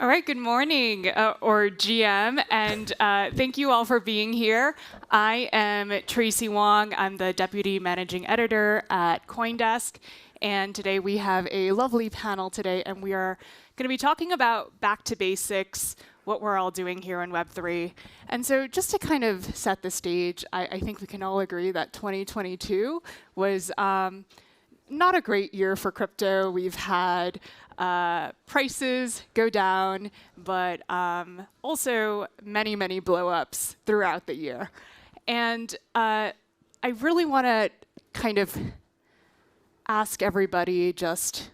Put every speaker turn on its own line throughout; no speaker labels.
All right, good morning, or GM, and thank you all for being here. I am Tracy Wang. I'm the Deputy Managing Editor at CoinDesk, and today we have a lovely panel today, and we are going to be talking about back to basics, what we're all doing here in Web3. And so just to kind of set the stage, I think we can all agree that 2022 was not a great year for crypto. We've had prices go down, but also many, many blow-ups throughout the year. And I really want to kind of ask everybody just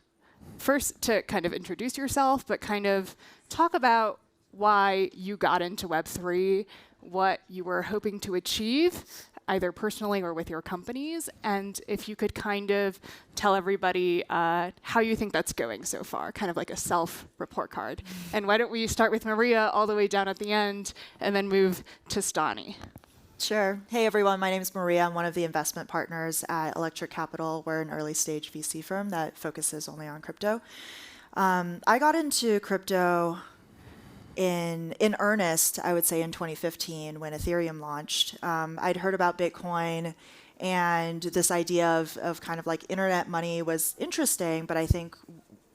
first to kind of introduce yourself, but kind of talk about why you got into Web3, what you were hoping to achieve, either personally or with your companies, and if you could kind of tell everybody how you think that's going so far, kind of like a self-report card. And why don't we start with Maria all the way down at the end, and then move to Stani.
Sure. Hey, everyone. My name is Maria. I'm one of the investment partners at Electric Capital. We're an early-stage VC firm that focuses only on crypto. I got into crypto in earnest, I would say, in 2015 when Ethereum launched. I'd heard about Bitcoin, and this idea of kind of like internet money was interesting, but I think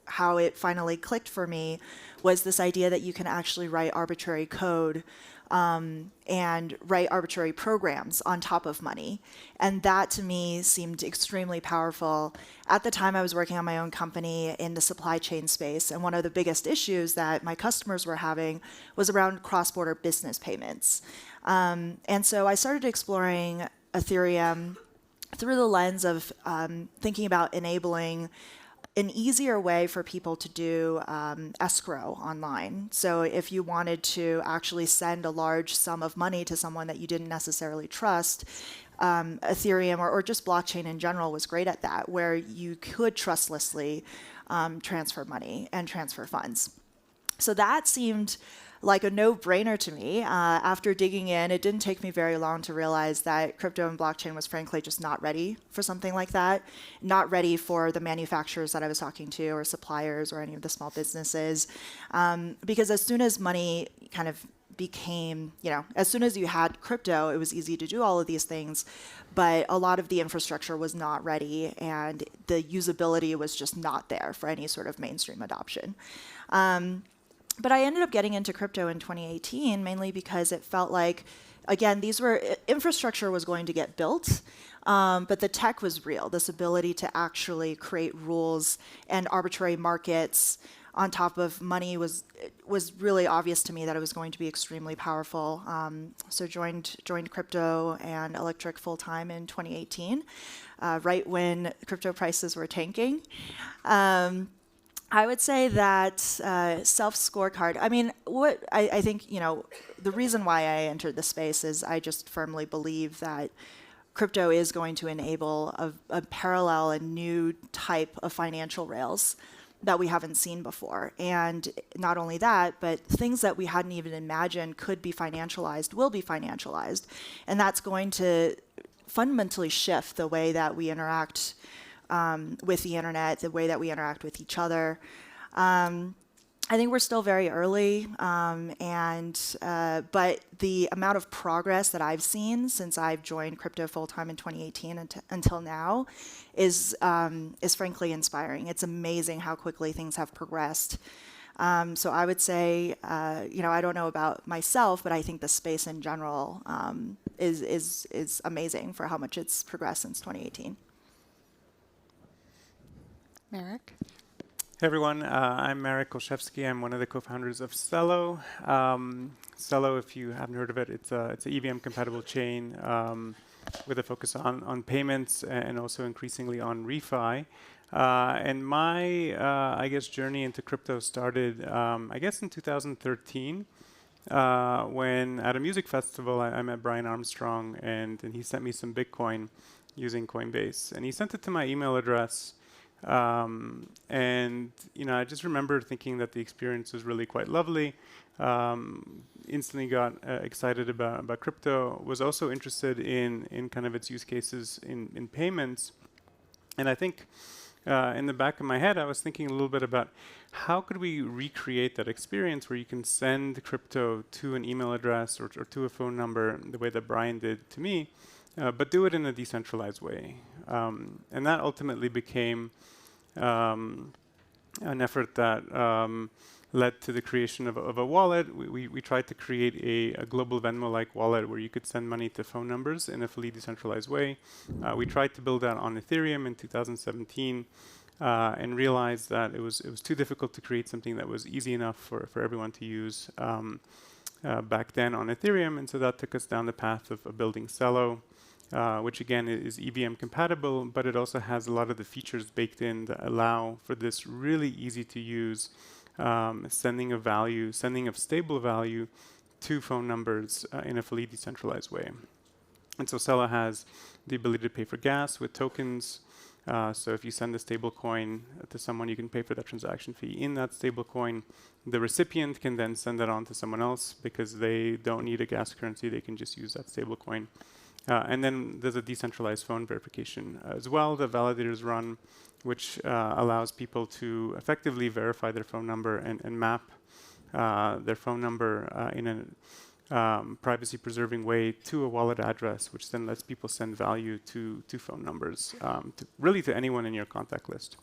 how it finally clicked for me was this idea that you can actually write arbitrary code and write arbitrary programs on top of money. And that to me seemed extremely powerful. At the time, I was working on my own company in the supply chain space. And one of the biggest issues that my customers were having was around cross-border business payments. And so I started exploring Ethereum through the lens of thinking about enabling an easier way for people to do escrow online. So if you wanted to actually send a large sum of money to someone that you didn't necessarily trust, Ethereum or just blockchain in general was great at that, where you could trustlessly transfer money and transfer funds. So that seemed like a no-brainer to me. After digging in, it didn't take me very long to realize that crypto and blockchain was frankly just not ready for something like that, not ready for the manufacturers that I was talking to or suppliers or any of the small businesses. Because as soon as money kind of became, as soon as you had crypto, it was easy to do all of these things, but a lot of the infrastructure was not ready and the usability was just not there for any sort of mainstream adoption. But I ended up getting into crypto in 2018 mainly because it felt like, again, infrastructure was going to get built, but the tech was real. This ability to actually create rules and arbitrary markets on top of money was really obvious to me that it was going to be extremely powerful. So joined crypto and Electric full time in 2018, right when crypto prices were tanking. I would say that self-scorecard, I think, the reason why I entered the space is I just firmly believe that crypto is going to enable a parallel and new type of financial rails that we haven't seen before. And not only that, but things that we hadn't even imagined could be financialized will be financialized. And that's going to fundamentally shift the way that we interact with the internet, the way that we interact with each other. I think we're still very early, but the amount of progress that I've seen since I've joined crypto full-time in 2018 until now is frankly inspiring. It's amazing how quickly things have progressed. So I would say, I don't know about myself, but I think the space in general is amazing for how much it's progressed since 2018.
Marek?
Hey everyone, I'm Marek Olszewski. I'm one of the co-founders of Celo. Celo, if you haven't heard of it, it's an EVM-compatible chain with a focus on payments and also increasingly on refi. And my, journey into crypto started, in 2013 when at a music festival I met Brian Armstrong and he sent me some Bitcoin using Coinbase. And he sent it to my email address. I just remember thinking that the experience was really quite lovely. Instantly got excited about crypto. Was also interested in kind of its use cases in payments. And I think in the back of my head, I was thinking a little bit about how could we recreate that experience where you can send crypto to an email address or to a phone number the way that Brian did to me, but do it in a decentralized way. And that ultimately became an effort that led to the creation of a wallet. We tried to create a global Venmo-like wallet where you could send money to phone numbers in a fully decentralized way. We tried to build that on Ethereum in 2017 and realized that it was too difficult to create something that was easy enough for everyone to use back then on Ethereum. And so that took us down the path of building Celo, which again is EVM compatible, but it also has a lot of the features baked in that allow for this really easy to use sending of stable value to phone numbers in a fully decentralized way. And so Celo has the ability to pay for gas with tokens. So if you send a stable coin to someone, you can pay for that transaction fee in that stable coin. The recipient can then send that on to someone else because they don't need a gas currency. They can just use that stable coin. And then there's a decentralized phone verification as well that validators run, which allows people to effectively verify their phone number and map their phone number in a privacy-preserving way to a wallet address, which then lets people send value to phone numbers, really to anyone in your contact list.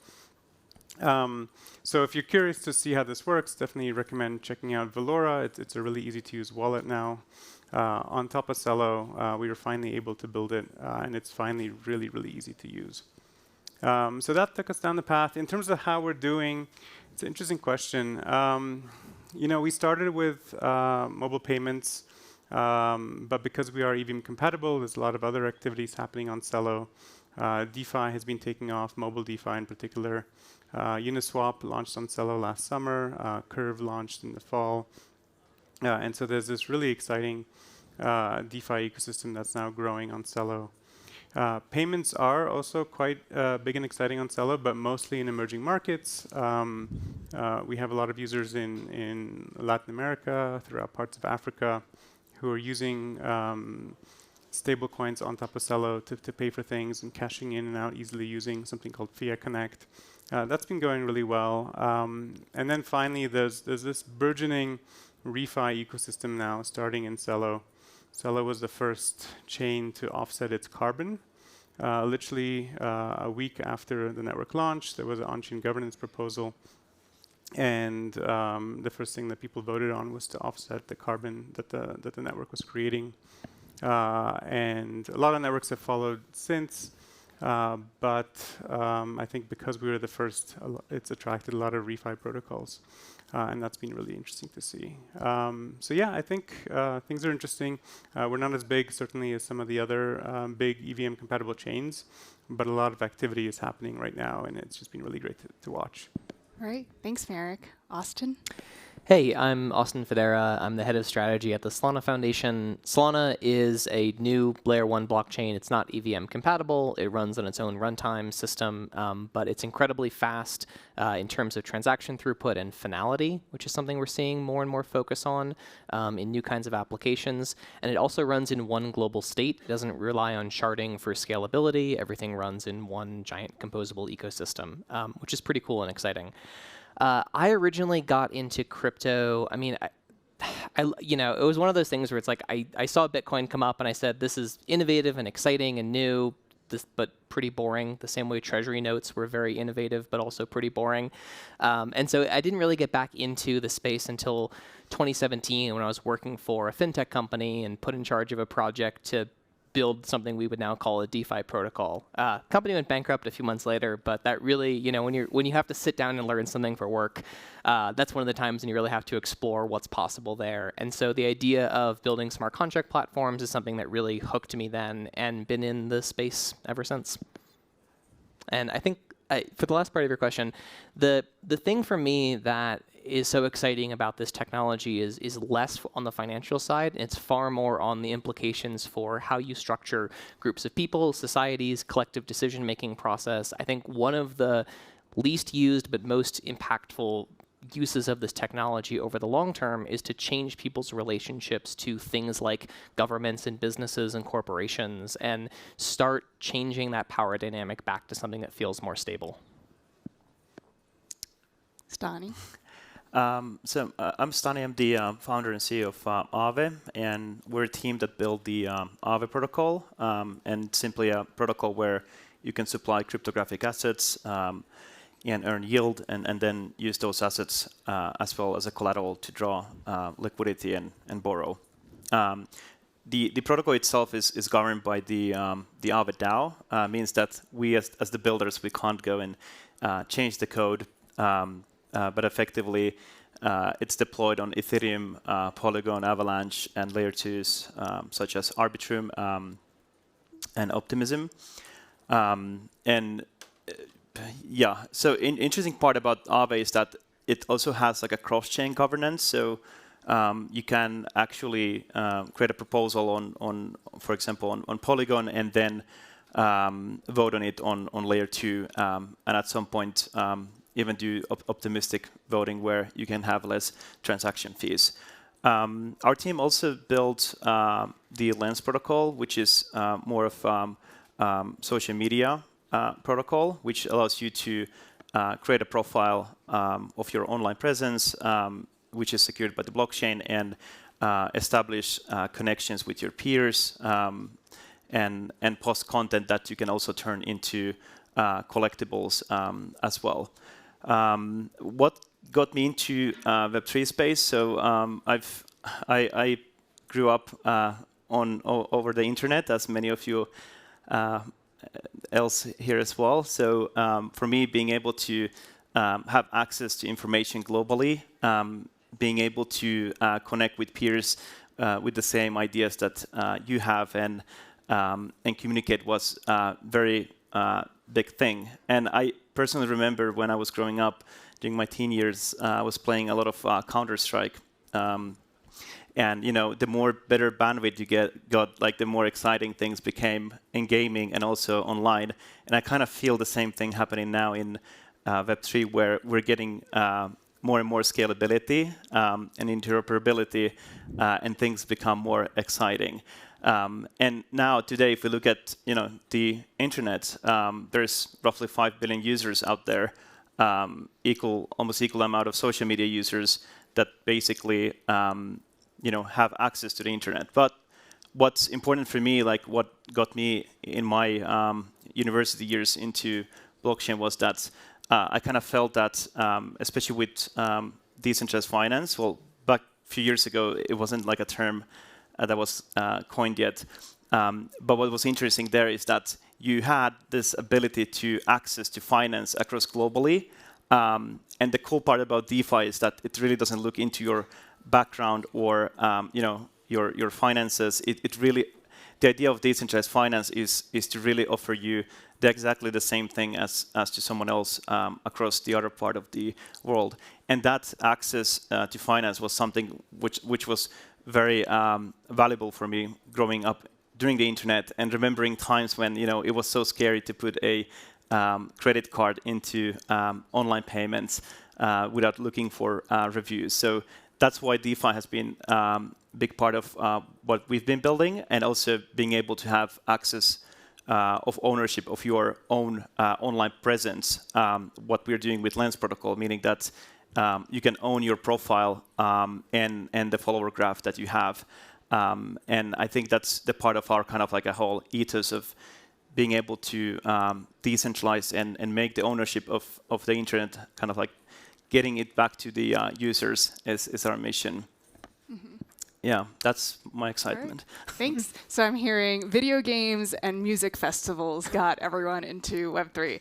So if you're curious to see how this works, definitely recommend checking out Velora. It's a really easy-to-use wallet now. On top of Celo, we were finally able to build it, and it's finally really, really easy to use. So that took us down the path. In terms of how we're doing, it's an interesting question. We started with mobile payments, but because we are EVM compatible, there's a lot of other activities happening on Celo. DeFi has been taking off, mobile DeFi in particular. Uniswap launched on Celo last summer. Curve launched in the fall. And so there's this really exciting DeFi ecosystem that's now growing on Celo. Payments are also quite big and exciting on Celo, but mostly in emerging markets. We have a lot of users in Latin America, throughout parts of Africa, who are using stable coins on top of Celo to pay for things and cashing in and out easily using something called Fiat Connect. That's been going really well. And then finally, there's this burgeoning refi ecosystem now starting in Celo. Celo was the first chain to offset its carbon. Literally a week after the network launched, there was an on-chain governance proposal. And the first thing that people voted on was to offset the carbon that the network was creating. And a lot of networks have followed since. But I think because we were the first, it's attracted a lot of refi protocols. And that's been really interesting to see. So yeah, I think things are interesting. We're not as big, certainly, as some of the other big EVM-compatible chains, but a lot of activity is happening right now, and it's just been really great to watch.
All right. Thanks, Marek. Austin?
Hey, I'm Austin Federa. I'm the head of strategy at the Solana Foundation. Solana is a new Layer 1 blockchain. It's not EVM compatible. It runs on its own runtime system, but it's incredibly fast in terms of transaction throughput and finality, which is something we're seeing more and more focus on in new kinds of applications. And it also runs in one global state. It doesn't rely on sharding for scalability. Everything runs in one giant composable ecosystem, which is pretty cool and exciting. I originally got into crypto. I mean, it was one of those things where it's like I saw Bitcoin come up and I said, this is innovative and exciting and new, but pretty boring. The same way treasury notes were very innovative, but also pretty boring. And so I didn't really get back into the space until 2017 when I was working for a fintech company and put in charge of a project to build something we would now call a DeFi protocol. Company went bankrupt a few months later, but that really, when you have to sit down and learn something for work, that's one of the times when you really have to explore what's possible there. And so the idea of building smart contract platforms is something that really hooked me then and been in the space ever since. And I think for the last part of your question, the thing for me that is so exciting about this technology is less on the financial side. It's far more on the implications for how you structure groups of people, societies, collective decision-making process. I think one of the least used but most impactful uses of this technology over the long term is to change people's relationships to things like governments and businesses and corporations and start changing that power dynamic back to something that feels more stable.
Stani.
I'm Stani. I'm the founder and CEO of Aave, and we're a team that built the Aave protocol, and simply a protocol where you can supply cryptographic assets and earn yield, and then use those assets as well as a collateral to draw liquidity and borrow. The protocol itself is governed by the Aave DAO. Means that we as the builders, we can't go and change the code. But effectively, it's deployed on Ethereum, Polygon, Avalanche, and layer 2s such as Arbitrum and Optimism. So interesting part about Aave is that it also has like a cross-chain governance. So you can actually create a proposal on for example, on Polygon, and then vote on it on layer 2, and at some point even do optimistic voting where you can have less transaction fees. Our team also built the Lens protocol, which is more of social media protocol, which allows you to create a profile of your online presence, which is secured by the blockchain, and establish connections with your peers, and post content that you can also turn into collectibles as well. What got me into Web3 space? So I grew up over the internet, as many of you else here as well. So for me, being able to have access to information globally, being able to connect with peers with the same ideas that you have, and communicate was a very big thing. And I personally remember when I was growing up, during my teen years, I was playing a lot of Counter-Strike. And the more better bandwidth you got, like the more exciting things became in gaming and also online. And I kind of feel the same thing happening now in Web3, where we're getting more and more scalability and interoperability, and things become more exciting. And now today, if we look at the internet, there's roughly 5 billion users out there, almost equal amount of social media users that basically have access to the internet. But what's important for me, like what got me in my university years into blockchain, was that I kind of felt that, especially with decentralized finance, well, back a few years ago, it wasn't like a term that was coined yet. But what was interesting there is that you had this ability to access to finance across globally. And the cool part about DeFi is that it really doesn't look into your background or your finances. It really, the idea of decentralized finance is to really offer you exactly the same thing as to someone else across the other part of the world. And that access to finance was something which was very valuable for me growing up during the internet, and remembering times when it was so scary to put a credit card into online payments without looking for reviews. So that's why DeFi has been a big part of what we've been building, and also being able to have access of ownership of your own online presence. What we're doing with Lens protocol, meaning that you can own your profile and the follower graph that you have. And I think that's the part of our kind of like a whole ethos of being able to decentralize and make the ownership of the internet, kind of like getting it back to the users is our mission. Mm-hmm. Yeah, that's my excitement.
Right. Thanks. So I'm hearing video games and music festivals got everyone into Web3.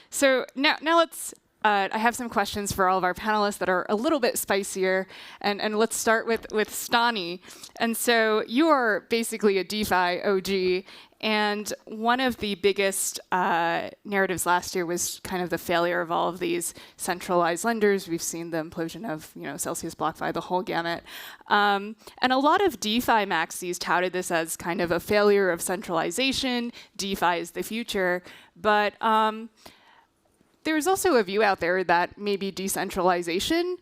So now let's. I have some questions for all of our panelists that are a little bit spicier, and let's start with Stani. And so you are basically a DeFi OG, and one of the biggest narratives last year was kind of the failure of all of these centralized lenders. We've seen the implosion of Celsius, BlockFi, the whole gamut. And a lot of DeFi maxis touted this as kind of a failure of centralization. DeFi is the future, but there's also a view out there that maybe decentralization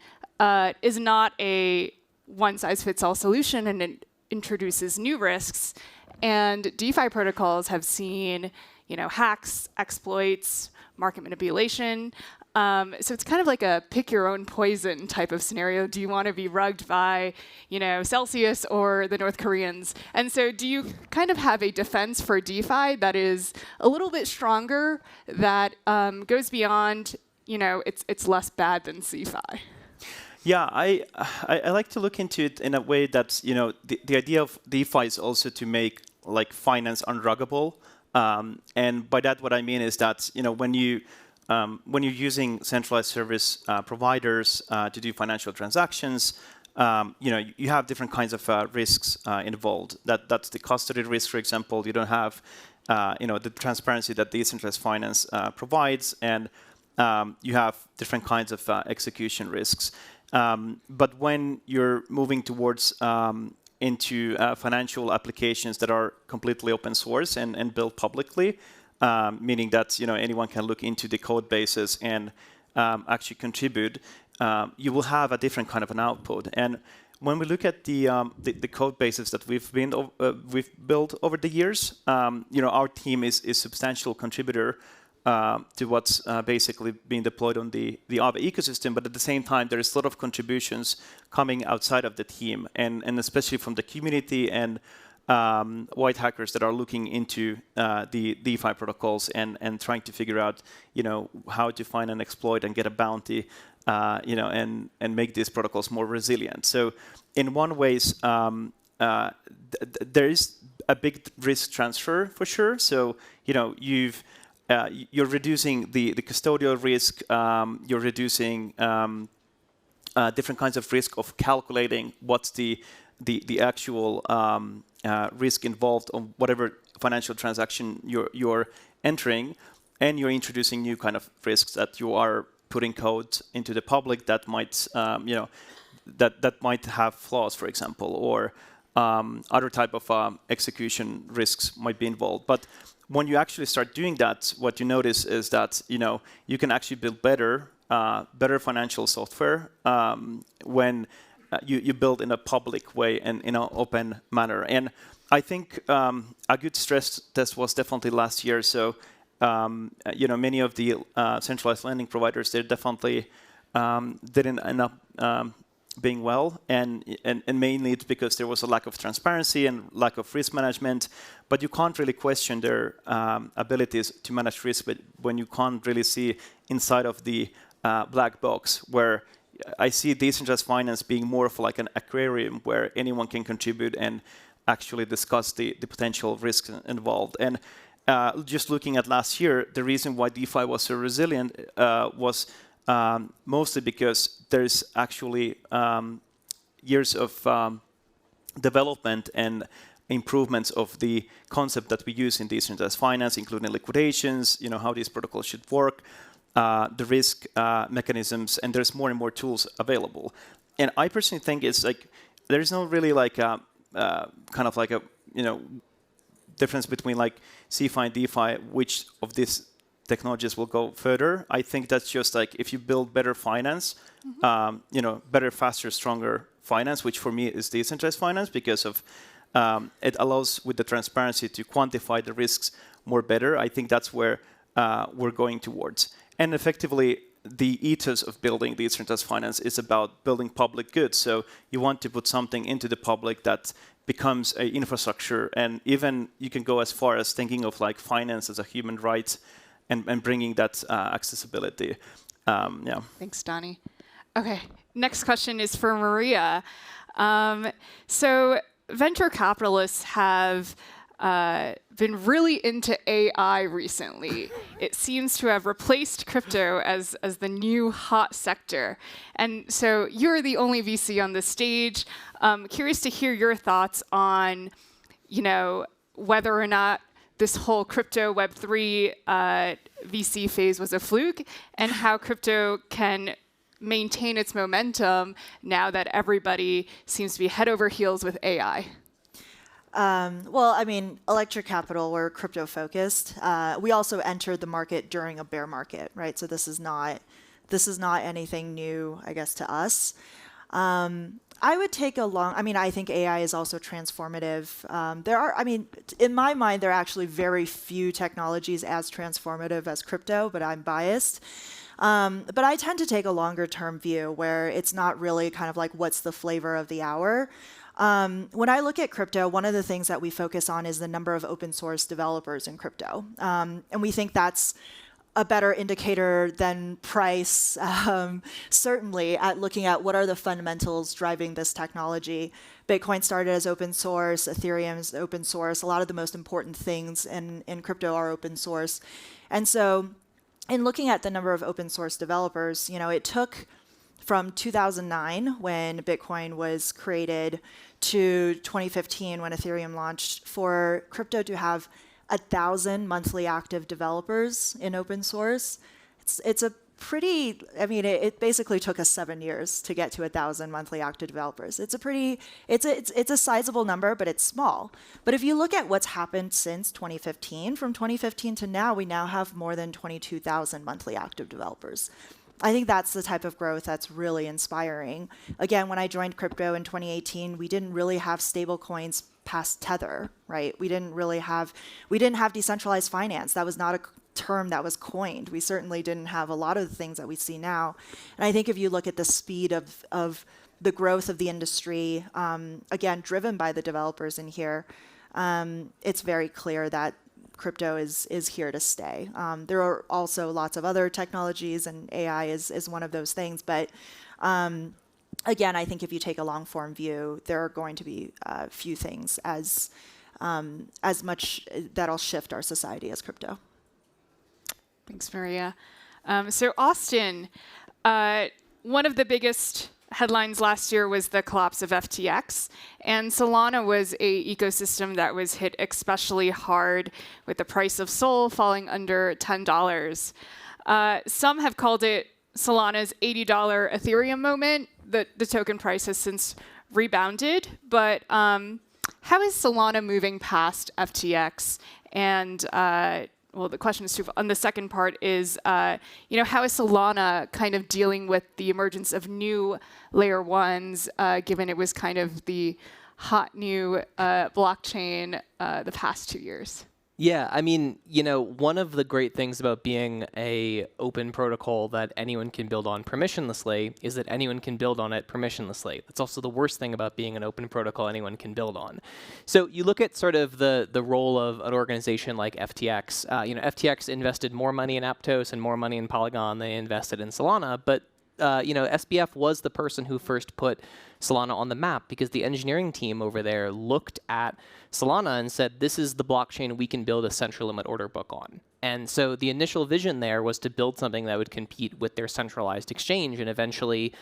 is not a one-size-fits-all solution, and it introduces new risks. And DeFi protocols have seen, hacks, exploits, market manipulation. So it's kind of like a pick your own poison type of scenario. Do you want to be rugged by, Celsius or the North Koreans? And so do you kind of have a defense for DeFi that is a little bit stronger, that goes beyond, it's less bad than CeFi?
Yeah, I like to look into it in a way that, the idea of DeFi is also to make like finance unruggable. And by that, what I mean is that, when you're using centralized service providers to do financial transactions, you have different kinds of risks involved. That's the custody risk, for example. You don't have, the transparency that decentralized finance provides, and you have different kinds of execution risks. But when you're moving towards into financial applications that are completely open source and built publicly, meaning that anyone can look into the code bases and actually contribute, you will have a different kind of an output. And when we look at the code bases that we've built over the years, our team is a substantial contributor to what's basically being deployed on the Aave ecosystem. But at the same time, there is a lot of contributions coming outside of the team, and especially from the community and white hackers that are looking into the DeFi protocols and trying to figure out, how to find and exploit and get a bounty, and make these protocols more resilient. So in one ways, there is a big risk transfer for sure. So, you're reducing the custodial risk, you're reducing different kinds of risk of calculating what's the actual risk involved on whatever financial transaction you're entering, and you're introducing new kind of risks that you are putting code into the public that might, that might have flaws, for example, or other type of execution risks might be involved. But when you actually start doing that, what you notice is that you can actually build better financial software when you build in a public way and in an open manner. And I think a good stress test was definitely last year. So many of the centralized lending providers, they definitely didn't end up being well, and mainly it's because there was a lack of transparency and lack of risk management. But you can't really question their abilities to manage risk when you can't really see inside of the black box, where I see decentralized finance being more of like an aquarium where anyone can contribute and actually discuss the potential risks involved. And just looking at last year, the reason why DeFi was so resilient was mostly because there's actually years of development and improvements of the concept that we use in decentralized finance, including liquidations, how these protocols should work, the risk mechanisms, and there's more and more tools available. And I personally think it's like there's no really like a kind of like a difference between like CeFi and DeFi, which of these technologies will go further. I think that's just like if you build better finance, better, faster, stronger finance, which for me is decentralized finance because of it allows with the transparency to quantify the risks more better. I think that's where we're going towards. And effectively, the ethos of building decentralized finance is about building public goods. So you want to put something into the public that becomes an infrastructure, and even you can go as far as thinking of like finance as a human right and bringing that accessibility. Yeah.
Thanks, Stani. Okay, next question is for Maria. So venture capitalists have been really into AI recently. It seems to have replaced crypto as the new hot sector. And so you're the only VC on the stage. Curious to hear your thoughts on, whether or not this whole crypto Web3 VC phase was a fluke, and how crypto can maintain its momentum now that everybody seems to be head over heels with AI.
Well, I mean, Electric Capital, we're crypto focused. We also entered the market during a bear market, right? So this is not anything new, I guess, to us. I would take a long, I mean, I think AI is also transformative. There are, I mean, in my mind, there are actually very few technologies as transformative as crypto, but I'm biased. But I tend to take a longer term view where it's not really kind of like what's the flavor of the hour. When I look at crypto, one of the things that we focus on is the number of open source developers in crypto. And we think that's a better indicator than price, certainly, at looking at what are the fundamentals driving this technology. Bitcoin started as open source, Ethereum is open source. A lot of the most important things in crypto are open source. And so in looking at the number of open source developers, it took from 2009, when Bitcoin was created, to 2015, when Ethereum launched, for crypto to have 1,000 monthly active developers in open source. It's a pretty, I mean, it basically took us 7 years to get to 1,000 monthly active developers. It's a sizable number, but it's small. But if you look at what's happened since 2015, from 2015 to now, we now have more than 22,000 monthly active developers. I think that's the type of growth that's really inspiring. Again, when I joined crypto in 2018, we didn't really have stable coins past Tether, right? We didn't have decentralized finance. That was not a term that was coined. We certainly didn't have a lot of the things that we see now. And I think if you look at the speed of the growth of the industry, again, driven by the developers in here, it's very clear that crypto is here to stay. There are also lots of other technologies, and AI is one of those things. But again, I think if you take a long form view, there are going to be few things as much that'll shift our society as crypto.
Thanks, Maria. So Austin, one of the biggest headlines last year was the collapse of FTX, and Solana was an ecosystem that was hit especially hard with the price of Sol falling under $10. Some have called it Solana's $80 Ethereum moment. The token price has since rebounded, but how is Solana moving past FTX? And well, the question is on the second part is, how is Solana kind of dealing with the emergence of new layer ones, given it was kind of the hot new blockchain the past 2 years?
Yeah, I mean, one of the great things about being a open protocol that anyone can build on permissionlessly is that anyone can build on it permissionlessly. That's also the worst thing about being an open protocol anyone can build on. So you look at sort of the role of an organization like FTX. FTX invested more money in Aptos and more money in Polygon than they invested in Solana, but SBF was the person who first put Solana on the map because the engineering team over there looked at Solana and said, this is the blockchain we can build a central limit order book on. And so the initial vision there was to build something that would compete with their centralized exchange and eventually,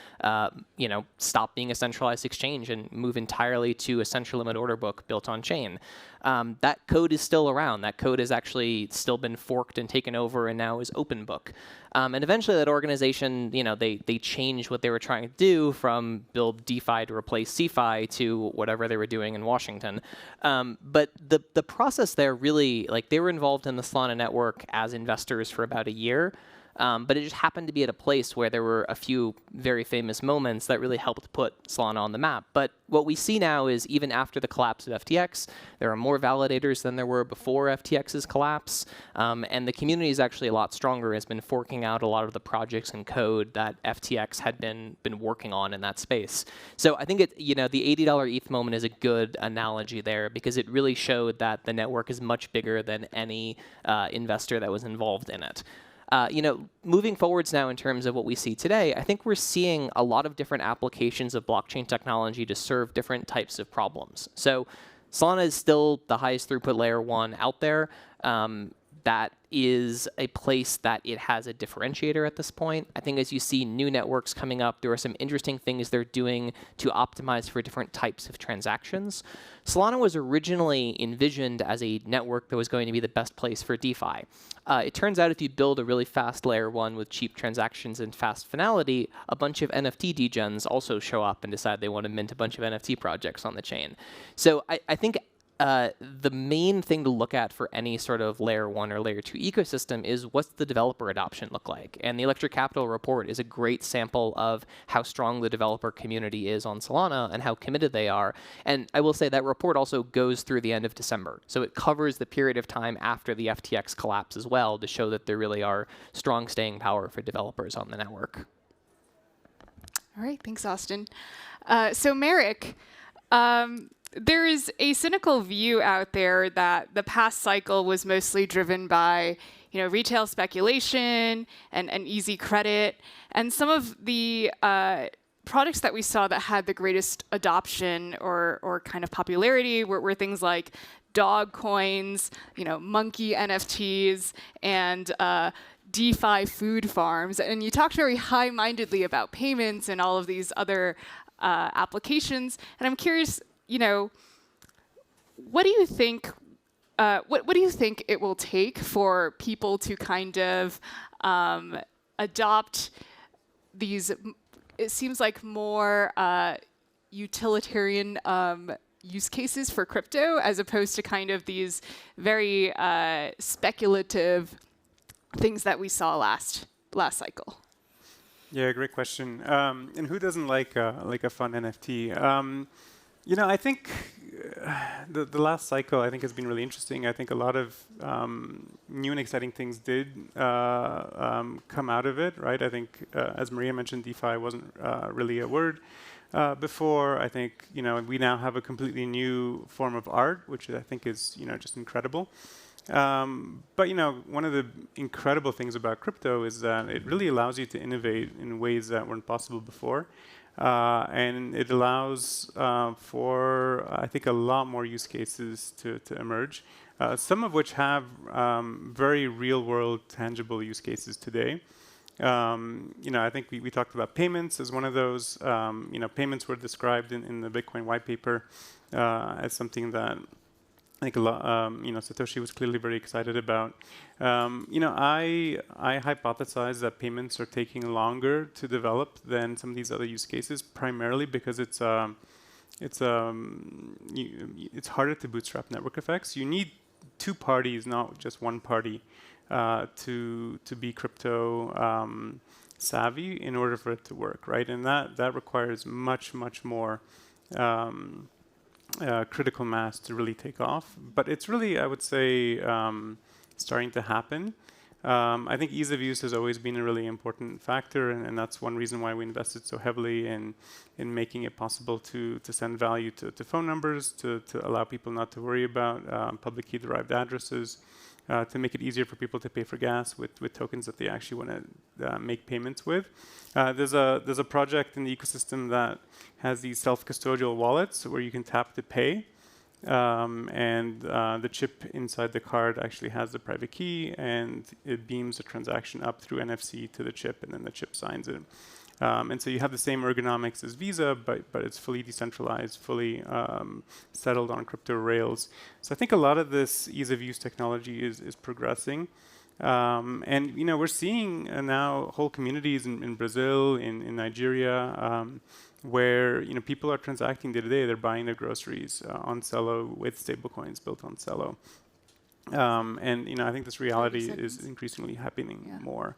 stop being a centralized exchange and move entirely to a central limit order book built on chain. That code is still around. That code has actually still been forked and taken over and now is open book. And eventually that organization, they changed what they were trying to do from build DeFi to replace CeFi to whatever they were doing in Washington. But the process there really, they were involved in the Solana network as investors for about a year. But it just happened to be at a place where there were a few very famous moments that really helped put Solana on the map. But what we see now is even after the collapse of FTX, there are more validators than there were before FTX's collapse. And the community is actually a lot stronger, has been forking out a lot of the projects and code that FTX had been working on in that space. So I think the $80 ETH moment is a good analogy there because it really showed that the network is much bigger than any investor that was involved in it. Moving forwards now in terms of what we see today, I think we're seeing a lot of different applications of blockchain technology to serve different types of problems. So Solana is still the highest throughput layer 1 out there. That is a place that it has a differentiator at this point. I think as you see new networks coming up, there are some interesting things they're doing to optimize for different types of transactions. Solana was originally envisioned as a network that was going to be the best place for DeFi. It turns out if you build a really fast layer 1 with cheap transactions and fast finality, a bunch of NFT degens also show up and decide they want to mint a bunch of NFT projects on the chain. So I think the main thing to look at for any sort of layer 1 or layer 2 ecosystem is what's the developer adoption look like. And the Electric Capital report is a great sample of how strong the developer community is on Solana and how committed they are. And I will say that report also goes through the end of December. So it covers the period of time after the FTX collapse as well to show that there really are strong staying power for developers on the network.
All right, thanks, Austin. So Marek, there is a cynical view out there that the past cycle was mostly driven by, retail speculation and easy credit, and some of the products that we saw that had the greatest adoption or kind of popularity were things like dog coins, monkey NFTs, and DeFi food farms. And you talked very high-mindedly about payments and all of these other applications. And I'm curious, what do you think? What do you think it will take for people to kind of adopt these? It seems like more utilitarian use cases for crypto, as opposed to kind of these very speculative things that we saw last cycle.
Yeah, great question. And who doesn't like a fun NFT? I think the last cycle has been really interesting. I think a lot of new and exciting things did come out of it, right? I think, as Maria mentioned, DeFi wasn't really a word before. I think we now have a completely new form of art, which I think is just incredible. But one of the incredible things about crypto is that it really allows you to innovate in ways that weren't possible before. And it allows for, I think, a lot more use cases to emerge, some of which have very real-world, tangible use cases today. I think we talked about payments as one of those. Payments were described in the Bitcoin white paper as something that I think a lot, Satoshi was clearly very excited about. I hypothesize that payments are taking longer to develop than some of these other use cases, primarily because it's harder to bootstrap network effects. You need two parties, not just one party, to be crypto savvy in order for it to work, right? And that requires much more critical mass to really take off. But it's really, I would say, starting to happen. I think ease of use has always been a really important factor, and that's one reason why we invested so heavily in making it possible to send value to phone numbers, to allow people not to worry about public key-derived addresses, to make it easier for people to pay for gas with tokens that they actually want to make payments with. There's a project in the ecosystem that has these self-custodial wallets where you can tap to pay, and the chip inside the card actually has the private key, and it beams a transaction up through NFC to the chip, and then the chip signs it. And so you have the same ergonomics as Visa, but it's fully decentralized, fully settled on crypto rails. So I think a lot of this ease of use technology is progressing. And we're seeing now whole communities in Brazil, in Nigeria, where people are transacting day to day. They're buying their groceries on Celo with stablecoins built on Celo. And I think this reality is increasingly happening more.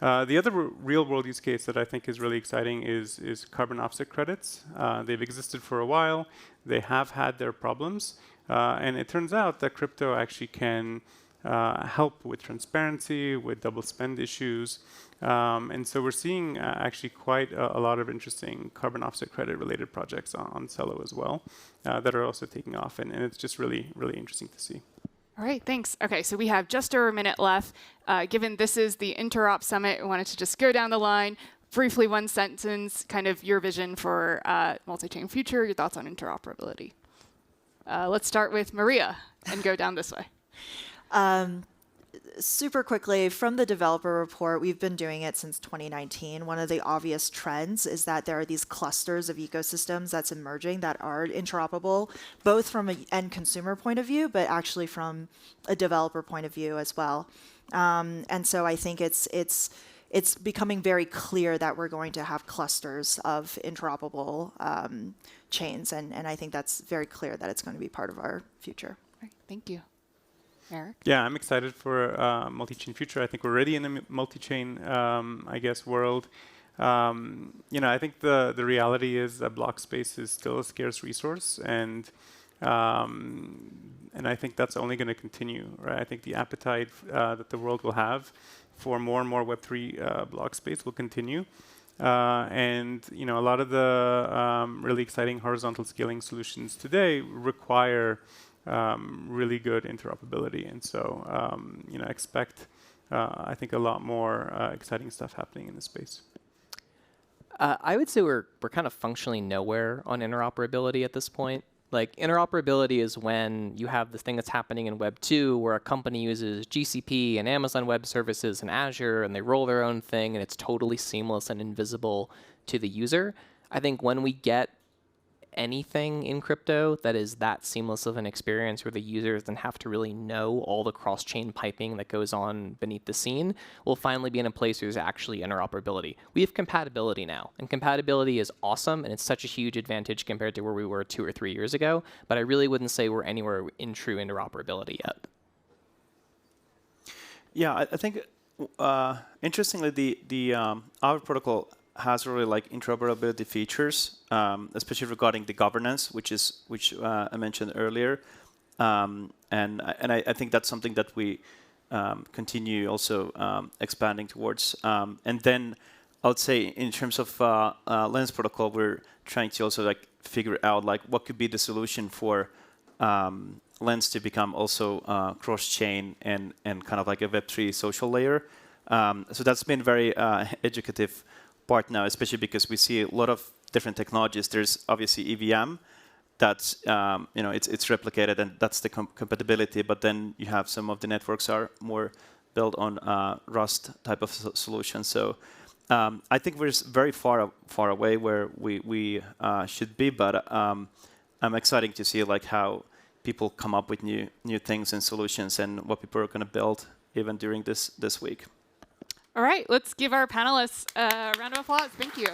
The other real-world use case that I think is really exciting is carbon offset credits. They've existed for a while. They have had their problems. And it turns out that crypto actually can help with transparency, with double spend issues. And so we're seeing actually quite a lot of interesting carbon offset credit-related projects on Celo as well that are also taking off. And it's just really, really interesting to see.
All right, thanks. Okay, so we have just over a minute left. Given this is the Interop Summit, I wanted to just go down the line. Briefly, one sentence, kind of your vision for MultiChain Future, your thoughts on interoperability. Let's start with Maria and go down this way.
Super quickly, from the developer report, we've been doing it since 2019. One of the obvious trends is that there are these clusters of ecosystems that's emerging that are interoperable, both from an end consumer point of view, but actually from a developer point of view as well. And so I think it's it's becoming very clear that we're going to have clusters of interoperable chains, and I think that's very clear that it's going to be part of our future.
Great. Thank you. Marek?
Yeah, I'm excited for MultiChain Future. I think we're already in a multi-chain, I guess, world. I think the reality is that block space is still a scarce resource, and I think that's only going to continue, right? I think the appetite that the world will have for more and more Web3 block space will continue. And a lot of the really exciting horizontal scaling solutions today require really good interoperability. And so, expect, I think, a lot more exciting stuff happening in this space.
I would say we're kind of functionally nowhere on interoperability at this point. Like, interoperability is when you have this thing that's happening in Web 2 where a company uses GCP and Amazon Web Services and Azure, and they roll their own thing, and it's totally seamless and invisible to the user. I think when we get anything in crypto that is that seamless of an experience where the users then have to really know all the cross-chain piping that goes on beneath the scene, we'll finally be in a place where there's actually interoperability. We have compatibility now, and compatibility is awesome, and it's such a huge advantage compared to where we were 2 or 3 years ago, but I really wouldn't say we're anywhere in true interoperability yet.
Yeah, I think, interestingly, the Aave protocol has really like interoperability features, especially regarding the governance, which I mentioned earlier, and I think that's something that we continue also expanding towards. And then I would say in terms of Lens protocol, we're trying to also like figure out like what could be the solution for Lens to become also cross-chain and kind of like a Web3 social layer. So that's been very educative part now, especially because we see a lot of different technologies. There's obviously EVM, that's it's replicated, and that's the compatibility. But then you have some of the networks are more built on Rust type of solution. So I think we're very far away where we should be. But I'm excited to see like how people come up with new things and solutions, and what people are going to build even during this week.
All right, let's give our panelists a round of applause. Thank you.